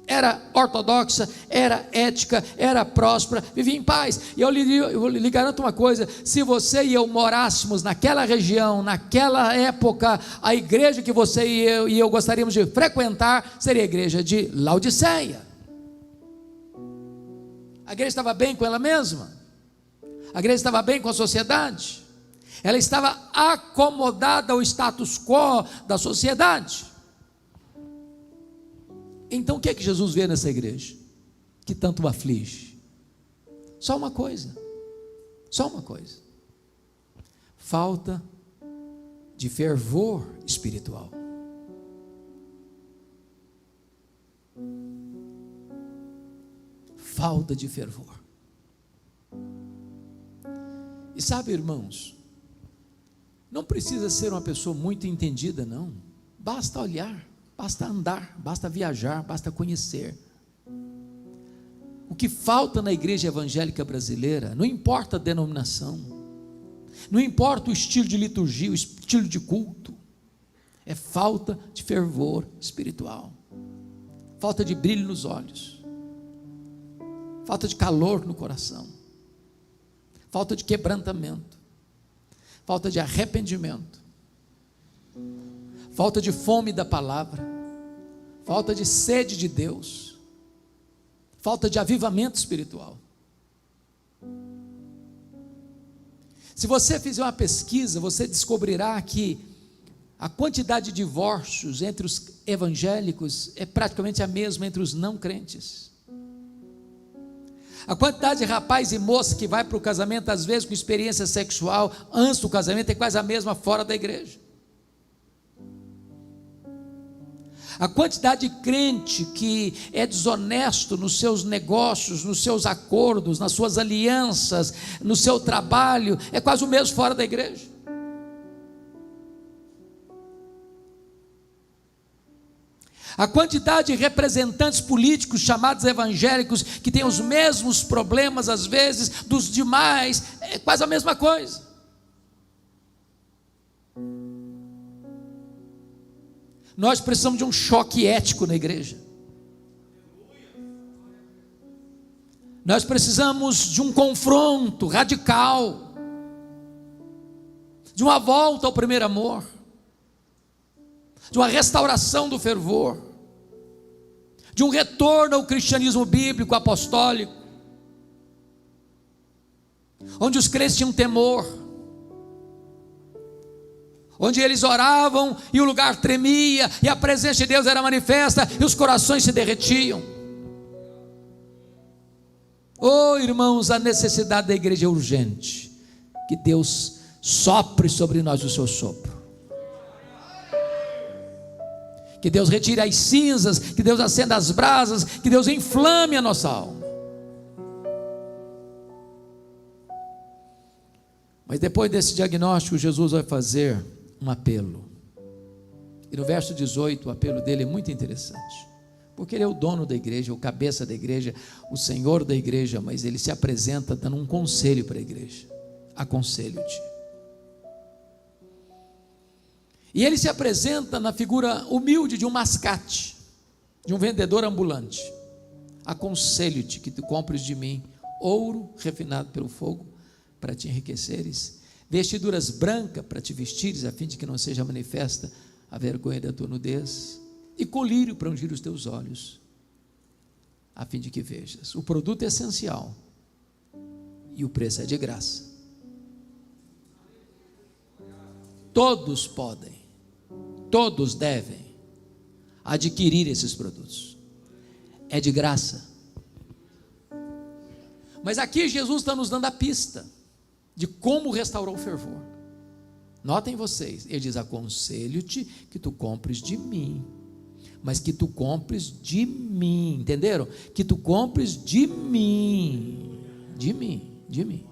Era ortodoxa, era ética, era próspera, vivia em paz. E eu lhe garanto uma coisa: se você e eu morássemos naquela região, naquela época, a igreja que você e eu gostaríamos de frequentar seria a igreja de Laodiceia. A igreja estava bem com ela mesma? A igreja estava bem com a sociedade? Ela estava acomodada ao status quo da sociedade? Então o que é que Jesus vê nessa igreja que tanto o aflige? Só uma coisa, falta de fervor espiritual. Falta de fervor. E sabe, irmãos, não precisa ser uma pessoa muito entendida, não. Basta olhar, basta andar, basta viajar, basta conhecer. O que falta na igreja evangélica brasileira, não importa a denominação, não importa o estilo de liturgia, o estilo de culto, é falta de fervor espiritual, falta de brilho nos olhos, falta de calor no coração, falta de quebrantamento, falta de arrependimento, falta de fome da palavra, falta de sede de Deus, falta de avivamento espiritual. Se você fizer uma pesquisa, você descobrirá que a quantidade de divórcios entre os evangélicos é praticamente a mesma entre os não crentes. A quantidade de rapaz e moça que vai para o casamento, às vezes com experiência sexual antes do casamento, é quase a mesma fora da igreja. A quantidade de crente que é desonesto nos seus negócios, nos seus acordos, nas suas alianças, no seu trabalho, é quase o mesmo fora da igreja. A quantidade de representantes políticos chamados evangélicos que têm os mesmos problemas às vezes dos demais, é quase a mesma coisa. Nós precisamos de um choque ético na igreja. Nós precisamos de um confronto radical, de uma volta ao primeiro amor, de uma restauração do fervor, de um retorno ao cristianismo bíblico apostólico, onde os crentes tinham temor, onde eles oravam e o lugar tremia, e a presença de Deus era manifesta, e os corações se derretiam. Oh, irmãos, a necessidade da igreja é urgente. Que Deus sopre sobre nós o seu sopro, que Deus retire as cinzas, que Deus acenda as brasas, que Deus inflame a nossa alma. Mas depois desse diagnóstico, Jesus vai fazer um apelo. E no verso 18, o apelo dele é muito interessante, porque ele é o dono da igreja, o cabeça da igreja, o senhor da igreja, mas ele se apresenta dando um conselho para a igreja. Aconselho-te. E ele se apresenta na figura humilde de um mascate, de um vendedor ambulante. Aconselho-te que tu compres de mim ouro refinado pelo fogo, para te enriqueceres, vestiduras brancas para te vestires, a fim de que não seja manifesta a vergonha da tua nudez, e colírio para ungir os teus olhos, a fim de que vejas. O produto é essencial e o preço é de graça. Todos podem, todos devem adquirir esses produtos, é de graça. Mas aqui Jesus está nos dando a pista de como restaurar o fervor. Notem vocês, ele diz: aconselho-te que tu compres de mim, mas que tu compres de mim, entenderam? Que tu compres de mim, de mim, de mim.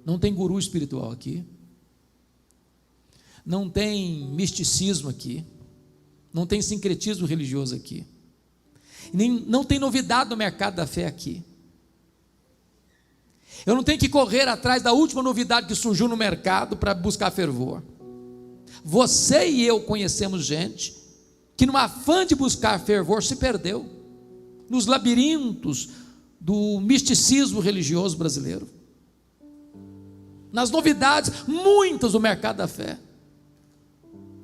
Não tem guru espiritual aqui, não tem misticismo aqui, não tem sincretismo religioso aqui, não tem novidade no mercado da fé aqui. Eu não tenho que correr atrás da última novidade que surgiu no mercado para buscar fervor. Você e eu conhecemos gente que, no afã de buscar fervor, se perdeu nos labirintos do misticismo religioso brasileiro, nas novidades muitas do mercado da fé.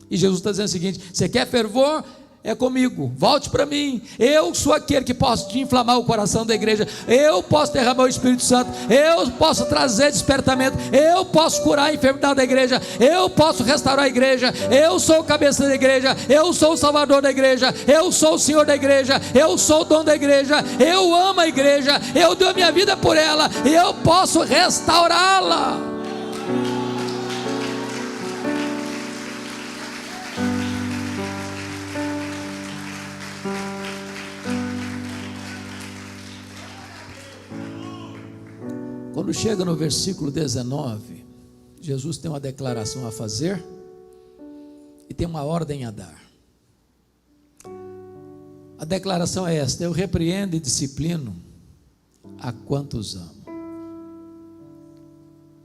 E Jesus está dizendo o seguinte: você quer fervor? É comigo, volte para mim. Eu sou aquele que posso te inflamar o coração da igreja, eu posso derramar o Espírito Santo, eu posso trazer despertamento, eu posso curar a enfermidade da igreja, eu posso restaurar a igreja, eu sou o cabeça da igreja, eu sou o salvador da igreja, eu sou o Senhor da igreja, eu sou o dono da igreja, eu amo a igreja, eu dou a minha vida por ela, e eu posso restaurá-la. Quando chega no versículo 19, Jesus tem uma declaração a fazer e tem uma ordem a dar. A declaração é esta: eu repreendo e disciplino a quantos amo.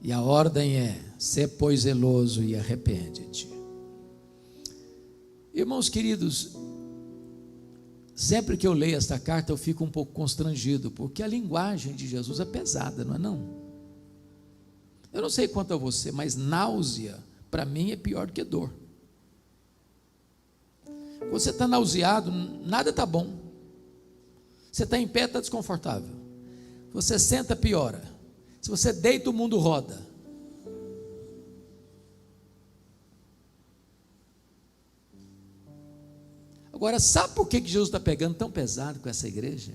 E a ordem é: sê pois zeloso e arrepende-te. Irmãos queridos, sempre que eu leio esta carta eu fico um pouco constrangido, porque a linguagem de Jesus é pesada, não é não? Eu não sei quanto a você, mas náusea para mim é pior do que dor. Quando você está nauseado, nada está bom. Você está em pé, está desconfortável. Você senta, piora. Se você deita, o mundo roda. Agora, sabe por que Jesus está pegando tão pesado com essa igreja?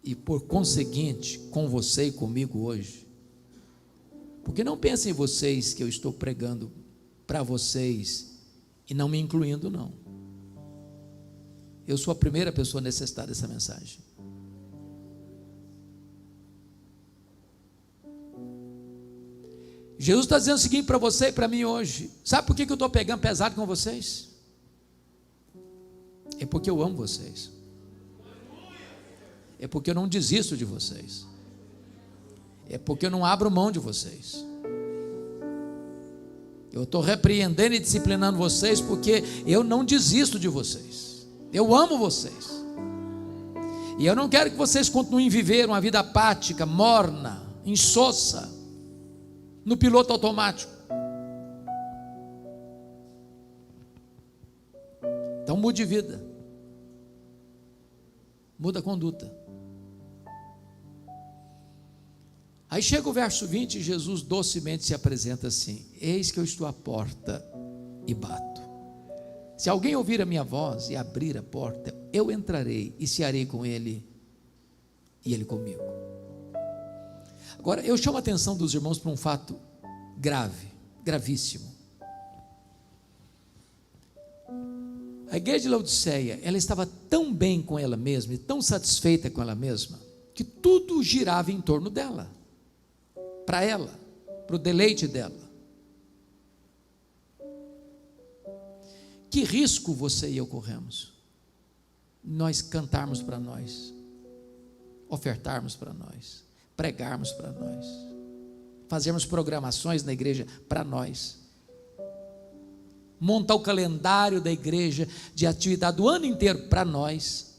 E por conseguinte, com você e comigo hoje? Porque não pensem em vocês que eu estou pregando para vocês e não me incluindo, não. Eu sou a primeira pessoa necessitada dessa mensagem. Jesus está dizendo o seguinte para você e para mim hoje: sabe por que eu estou pegando pesado com vocês? É porque eu amo vocês, é porque eu não desisto de vocês, é porque eu não abro mão de vocês. Eu estou repreendendo e disciplinando vocês porque eu não desisto de vocês, eu amo vocês, e eu não quero que vocês continuem a viver uma vida apática, morna, insossa, no piloto automático. Então mude de vida, muda a conduta. Aí chega o verso 20 e Jesus docemente se apresenta assim: eis que eu estou à porta e bato. Se alguém ouvir a minha voz e abrir a porta, eu entrarei e cearei com ele e ele comigo. Agora eu chamo a atenção dos irmãos para um fato grave, gravíssimo. A igreja de Laodiceia, ela estava tão bem com ela mesma e tão satisfeita com ela mesma, que tudo girava em torno dela, para ela, para o deleite dela. Que risco você e eu corremos? Nós cantarmos para nós, ofertarmos para nós, pregarmos para nós, fazermos programações na igreja para nós, montar o calendário da igreja de atividade do ano inteiro para nós.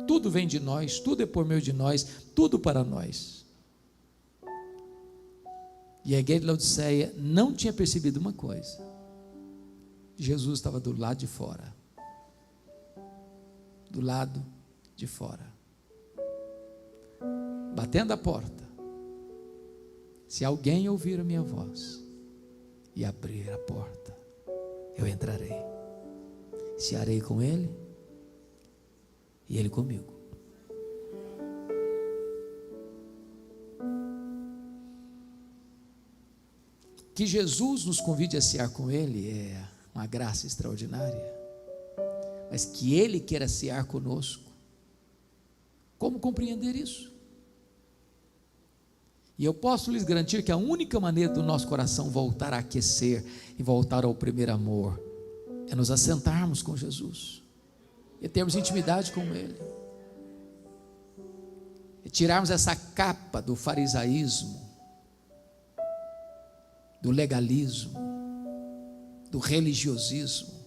Tudo vem de nós, tudo é por meio de nós, tudo para nós. E a igreja de Laodiceia não tinha percebido uma coisa: Jesus estava do lado de fora, do lado de fora, batendo a porta. Se alguém ouvir a minha voz e abrir a porta, eu entrarei, cearei com ele e Ele comigo. Que Jesus nos convide a cear com Ele é uma graça extraordinária, mas que Ele queira cear conosco, como compreender isso? E eu posso lhes garantir que a única maneira do nosso coração voltar a aquecer e voltar ao primeiro amor é nos assentarmos com Jesus e termos intimidade com Ele, e tirarmos essa capa do farisaísmo, do legalismo, do religiosismo,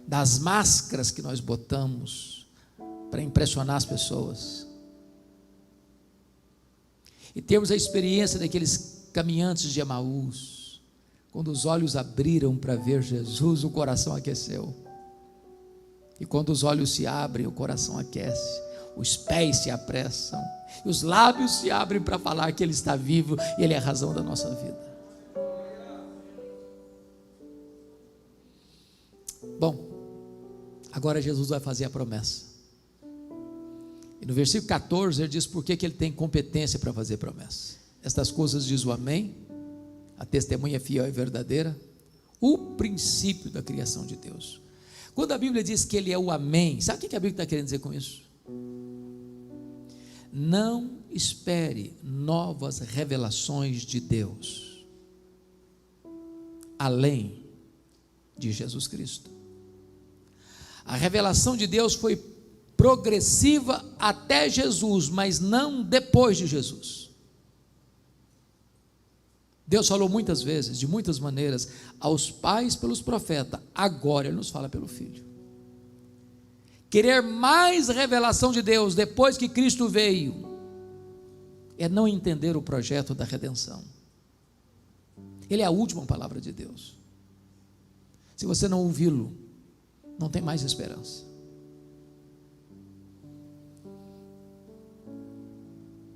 das máscaras que nós botamos para impressionar as pessoas, e termos a experiência daqueles caminhantes de Emaús, quando os olhos abriram para ver Jesus, o coração aqueceu, e quando os olhos se abrem, o coração aquece, os pés se apressam, e os lábios se abrem para falar que Ele está vivo e Ele é a razão da nossa vida. Bom, agora Jesus vai fazer a promessa, e no versículo 14 ele diz por que Ele tem competência para fazer promessa. Estas coisas diz o Amém, a testemunha fiel e verdadeira, o princípio da criação de Deus. Quando a Bíblia diz que Ele é o Amém, sabe o que a Bíblia está querendo dizer com isso? Não espere novas revelações de Deus além de Jesus Cristo. A revelação de Deus foi progressiva até Jesus, mas não depois de Jesus. Deus falou muitas vezes, de muitas maneiras, aos pais pelos profetas, agora Ele nos fala pelo Filho. Querer mais revelação de Deus depois que Cristo veio é não entender o projeto da redenção. Ele é a última palavra de Deus. Se você não ouvi-lo, não tem mais esperança.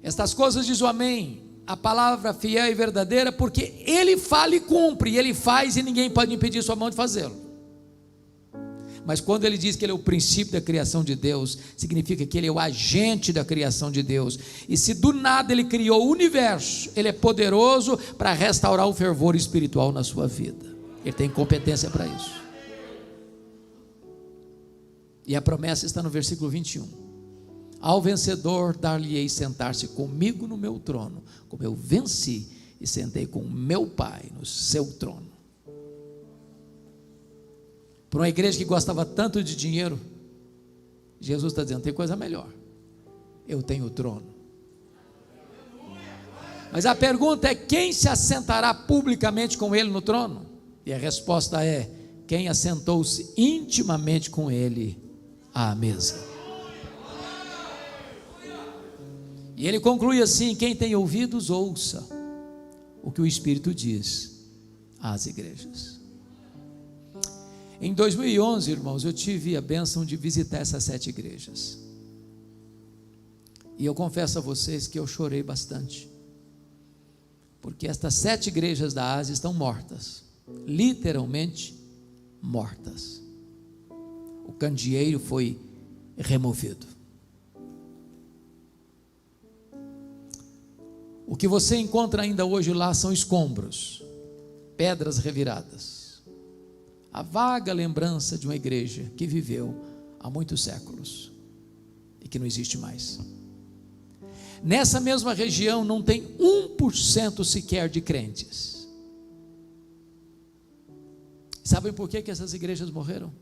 Estas coisas diz o Amém, a palavra fiel e verdadeira, porque Ele fala e cumpre, Ele faz e ninguém pode impedir sua mão de fazê-lo. Mas quando Ele diz que Ele é o princípio da criação de Deus, significa que Ele é o agente da criação de Deus, e se do nada Ele criou o universo, Ele é poderoso para restaurar o fervor espiritual na sua vida. Ele tem competência para isso. E a promessa está no versículo 21. Ao vencedor dar-lhe-ei sentar-se comigo no meu trono, como eu venci e sentei com o meu Pai no seu trono. Para uma igreja que gostava tanto de dinheiro, Jesus está dizendo, tem coisa melhor, eu tenho o trono. Mas a pergunta é, quem se assentará publicamente com Ele no trono? E a resposta é, quem assentou-se intimamente com Ele à mesa. E ele conclui assim, quem tem ouvidos ouça o que o Espírito diz às igrejas. Em 2011, irmãos, eu tive a bênção de visitar essas 7 igrejas, e eu confesso a vocês que eu chorei bastante, porque estas 7 igrejas da Ásia estão mortas, literalmente mortas. O candeeiro foi removido. O que você encontra ainda hoje lá são escombros, pedras reviradas, a vaga lembrança de uma igreja que viveu há muitos séculos e que não existe mais. Nessa mesma região não tem 1% sequer de crentes. Sabem por que essas igrejas morreram?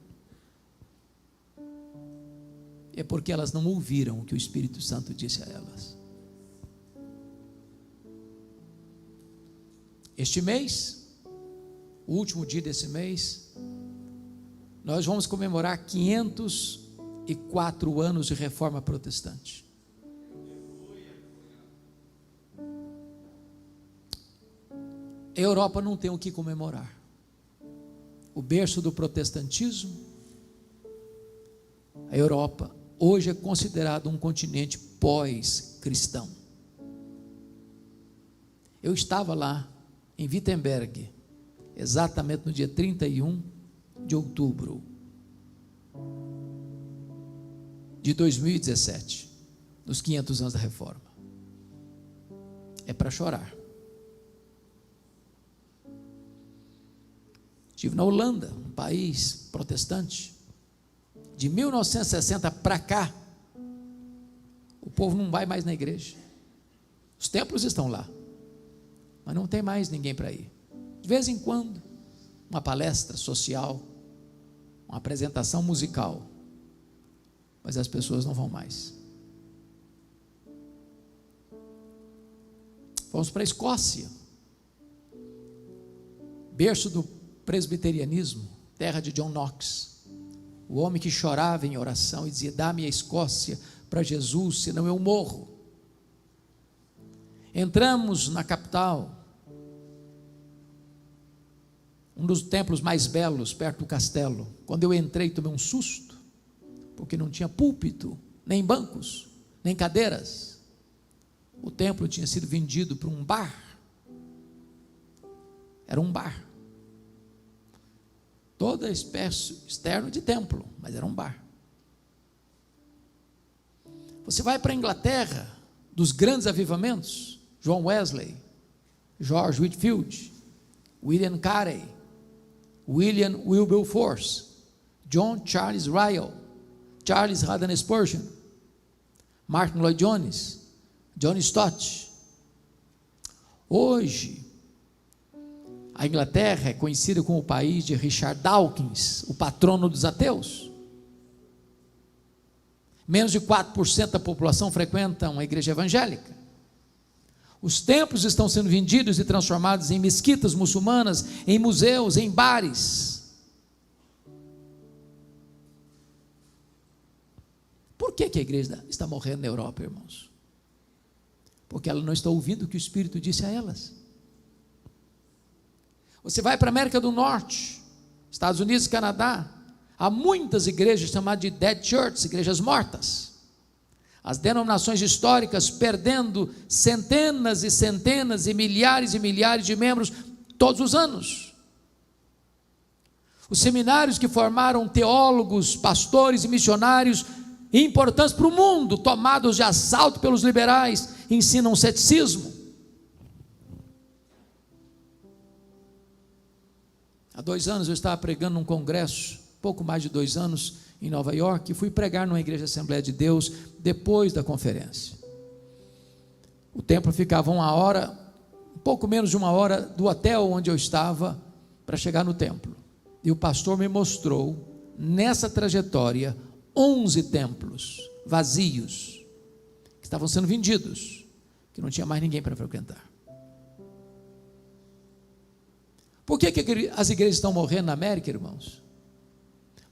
É porque elas não ouviram o que o Espírito Santo disse a elas. Este mês, o último dia desse mês, nós vamos comemorar 504 anos de reforma protestante. A Europa não tem o que comemorar. O berço do protestantismo, a Europa, hoje é considerado um continente pós-cristão. Eu estava lá em Wittenberg, exatamente no dia 31 de outubro. de 2017, nos 500 anos da Reforma. É para chorar. Estive na Holanda, um país protestante. De 1960 para cá, o povo não vai mais na igreja. Os templos estão lá, mas não tem mais ninguém para ir. De vez em quando, uma palestra social, uma apresentação musical, mas as pessoas não vão mais. Fomos para a Escócia, berço do presbiterianismo, terra de John Knox, o homem que chorava em oração e dizia: dá-me a Escócia para Jesus, senão eu morro. Entramos na capital, um dos templos mais belos, perto do castelo. Quando eu entrei, tomei um susto, porque não tinha púlpito, nem bancos, nem cadeiras. O templo tinha sido vendido para um bar. Era um bar. Todo espécie externo de templo, mas era um bar. Você vai para a Inglaterra, dos grandes avivamentos, John Wesley, George Whitefield, William Carey, William Wilberforce, John Charles Ryle, Charles Haddon Spurgeon, Martin Lloyd Jones, John Stott. Hoje, a Inglaterra é conhecida como o país de Richard Dawkins, o patrono dos ateus. Menos de 4% da população frequenta uma igreja evangélica. Os templos estão sendo vendidos e transformados em mesquitas muçulmanas, em museus, em bares. Por que a igreja está morrendo na Europa, irmãos? Porque ela não está ouvindo o que o Espírito disse a elas. Você vai para a América do Norte, Estados Unidos e Canadá, há muitas igrejas chamadas de dead churches, igrejas mortas. As denominações históricas perdendo centenas e centenas e milhares de membros todos os anos. Os seminários que formaram teólogos, pastores e missionários importantes para o mundo, tomados de assalto pelos liberais, ensinam ceticismo. Há 2 anos eu estava pregando num congresso, pouco mais de 2 anos, em Nova York, e fui pregar numa igreja Assembleia de Deus, depois da conferência. O templo ficava 1 hora, um pouco menos de 1 hora, do hotel onde eu estava, para chegar no templo. E o pastor me mostrou, nessa trajetória, 11 templos vazios, que estavam sendo vendidos, que não tinha mais ninguém para frequentar. Por que as igrejas estão morrendo na América, irmãos?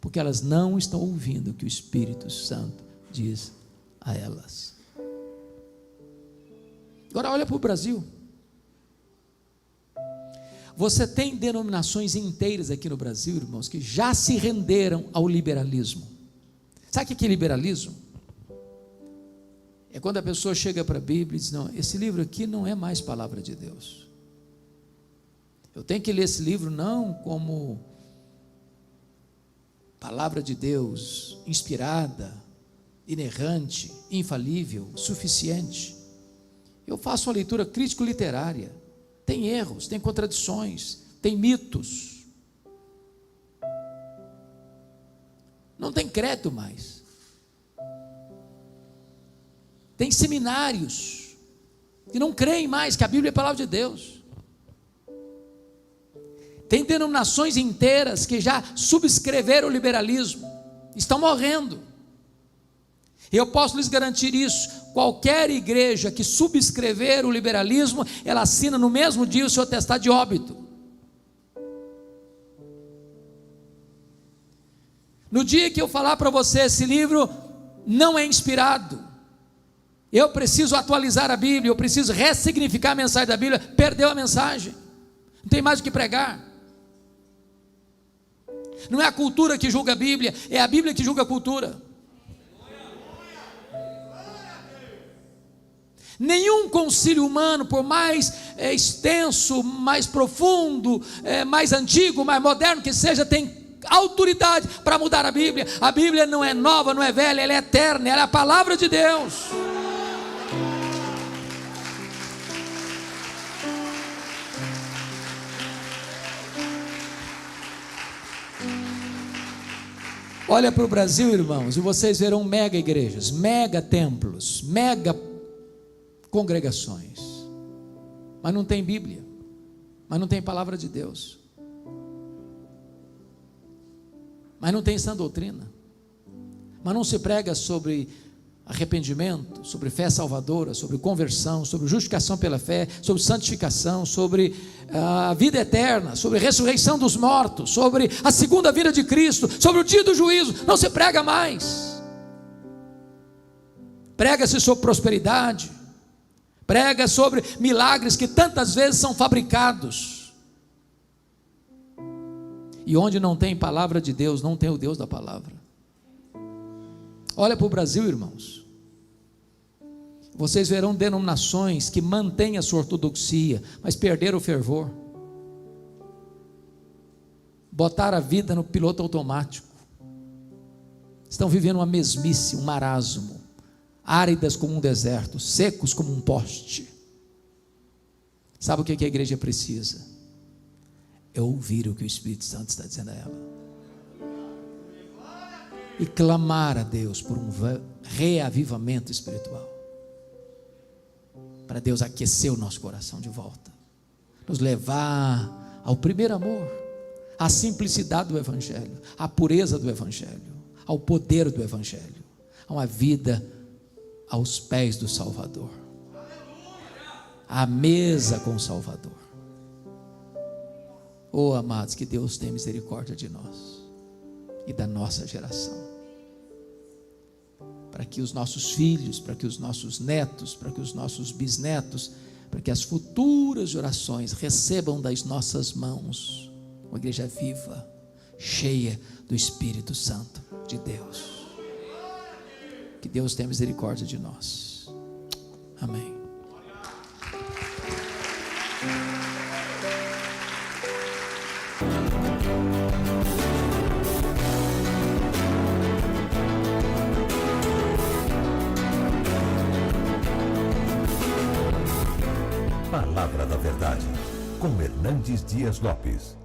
Porque elas não estão ouvindo o que o Espírito Santo diz a elas. Agora olha para o Brasil. Você tem denominações inteiras aqui no Brasil, irmãos, que já se renderam ao liberalismo. Sabe o que é liberalismo? É quando a pessoa chega para a Bíblia e diz: não, esse livro aqui não é mais palavra de Deus. Eu tenho que ler esse livro não como palavra de Deus, inspirada, inerrante, infalível, suficiente. Eu faço uma leitura crítico-literária. Tem erros, tem contradições, tem mitos. Não tem crédito mais. Tem seminários que não creem mais que a Bíblia é a palavra de Deus. Tem denominações inteiras que já subscreveram o liberalismo, estão morrendo. Eu posso lhes garantir isso: qualquer igreja que subscrever o liberalismo, ela assina no mesmo dia o seu atestado de óbito. No dia que eu falar para você, esse livro não é inspirado, eu preciso atualizar a Bíblia, eu preciso ressignificar a mensagem da Bíblia, perdeu a mensagem, não tem mais o que pregar. Não é a cultura que julga a Bíblia, é a Bíblia que julga a cultura. Nenhum concílio humano, por mais extenso, mais profundo, mais antigo, mais moderno que seja, tem autoridade para mudar a Bíblia. A Bíblia não é nova, não é velha, ela é eterna, ela é a palavra de Deus. Olha para o Brasil, irmãos, e vocês verão mega igrejas, mega templos, mega congregações, mas não tem Bíblia, mas não tem palavra de Deus, mas não tem sã doutrina, mas não se prega sobre arrependimento, sobre fé salvadora, sobre conversão, sobre justificação pela fé, sobre santificação, sobre a vida eterna, sobre a ressurreição dos mortos, sobre a segunda vinda de Cristo, sobre o dia do juízo. Não se prega mais. Prega-se sobre prosperidade, prega sobre milagres que tantas vezes são fabricados. E onde não tem palavra de Deus, não tem o Deus da palavra. Olha para o Brasil, irmãos. Vocês verão denominações que mantêm a sua ortodoxia, mas perderam o fervor. Botaram a vida no piloto automático. Estão vivendo uma mesmice, um marasmo. Áridas como um deserto, secos como um poste. Sabe o que a igreja precisa? É ouvir o que o Espírito Santo está dizendo a ela. E clamar a Deus por um reavivamento espiritual, para Deus aquecer o nosso coração de volta, nos levar ao primeiro amor, à simplicidade do Evangelho, à pureza do Evangelho, ao poder do Evangelho, a uma vida aos pés do Salvador, à mesa com o Salvador. Oh, amados, que Deus tenha misericórdia de nós e da nossa geração, para que os nossos filhos, para que os nossos netos, para que os nossos bisnetos, para que as futuras gerações recebam das nossas mãos uma igreja viva, cheia do Espírito Santo de Deus. Que Deus tenha misericórdia de nós. Amém. Palavra da Verdade, com Hernandes Dias Lopes.